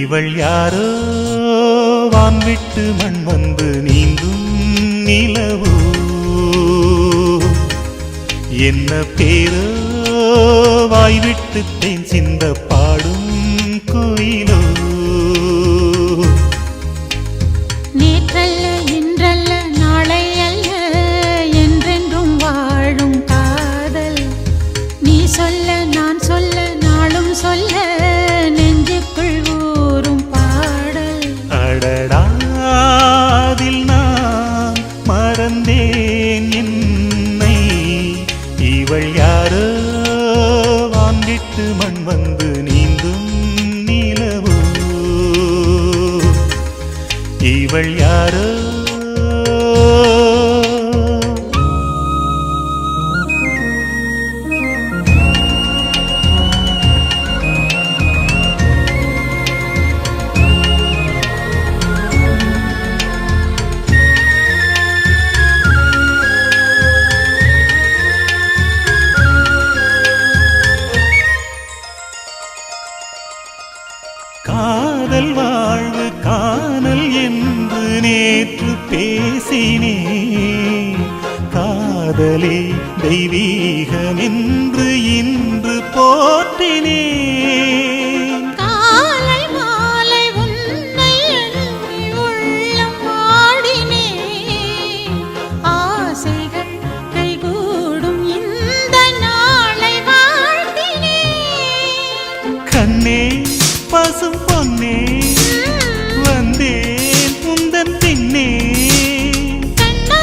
இவள் யாரோ வான்விட்டு மண் வந்து நீந்தும் நிலவோ என்ன பேரோ வாய்விட்டு தேன் சிந்த பாடும் குயிலோ நேற்றல்ல இன்றல்ல நாளை அல்ல என்றென்றும் வாழும் காதல் நீ சொல்ல நான் சொல்ல நாளும் சொல்ல நெஞ்சுக்குள் ஊறும் பாடல் அடடாதில் நான் மறந்தேன் என்னை இவள் யாரோ வான்விட்டு மண் வந்து நீந்தும் நிலவோ இவள் யாரோ காதல் வாழ்வு காணல் என்று நேற்று பேசினே காதலே தெய்வீகம் என்று இன்று போற்றினே காலை மாலை உன்னை எண்ணி உள்ளம் ஆடினே ஆசைகள் கைகூடும் இந்த நாளை வாழ்த்தினே கண்ணே பசும் பொன்னே வந்தேன் உந்தன் பின்னே கண்ணாமணி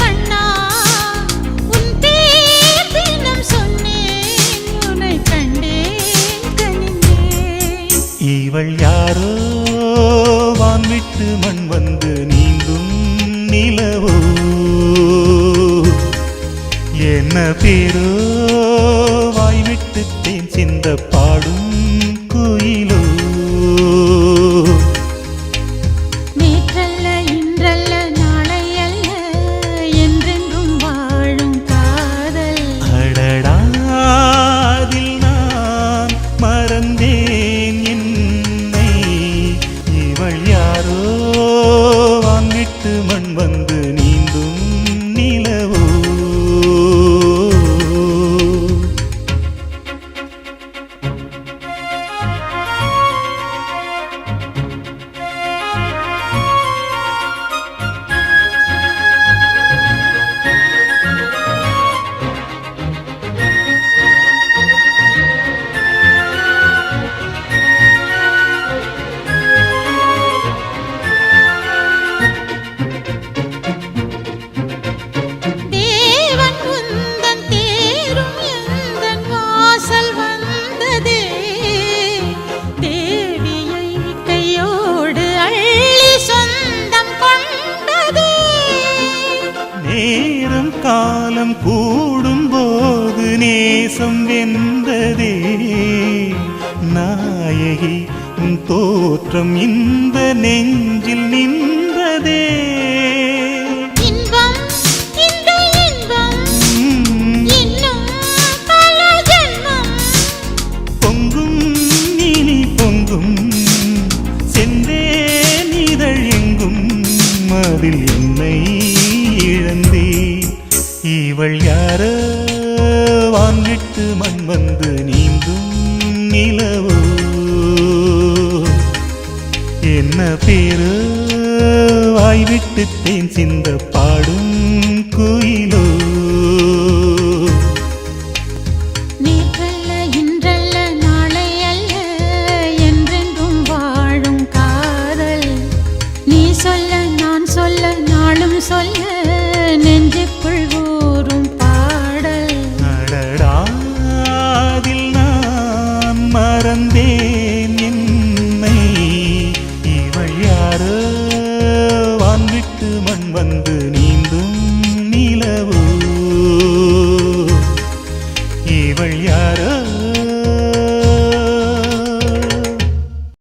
வண்ணா உன் பேர் தினம் சொன்னேன் உன்னை கண்டேன் கனிந்தேன் இவள் யாரோ வான்விட்டு மண் வந்து நீந்தும் நிலவோ என்ன பேரோ வாய்விட்டு தேன் சிந்த பாடும் குயிலோ நேற்றல்ல இன்றல்ல நாளை அல்ல என்றென்றும் வாழும் காதல் அடடாதில் நான் மறந்தேன் என்னை இவள் யாரோ வான்விட்டு மண் வந்து நீந்தும் நிலவோ தேவன் உந்தன் தேரும் எந்தன் வாசல் வந்ததே தேவியை கையோடு அள்ளி சொந்தம் கொண்டதே நேரம் காலம் கூடும் போது நேசம் வென்றதே நாயகி உன் தோற்றம் இந்த நெஞ்சில் நின்றதே இன்பம் இந்த இன்பம் இன்னும் பல ஜென்மம் பொங்கும் இனி பொங்கும் செந்தேன் இதழ் எங்கும் அதில் என்னை இழந்தேன் இவள் யாரோ வான்விட்டு மண் வந்து நீந்தும் நிலவோ என்ன பேரோ வாய்விட்டு தேன் சிந்த பாடும் குயிலோ நேற்றல்ல இன்றல்ல நாளை அல்ல என்றென்றும் வாழும் காதல் நீ சொல்ல நான் சொல்ல நாளும் சொல்ல நெஞ்சுக்குள் ஊறும் பாடல் அடடாதில் நான் மறந்தேன் என்னை இவள் யாரோ வான்விட்டு மண் வந்து நீ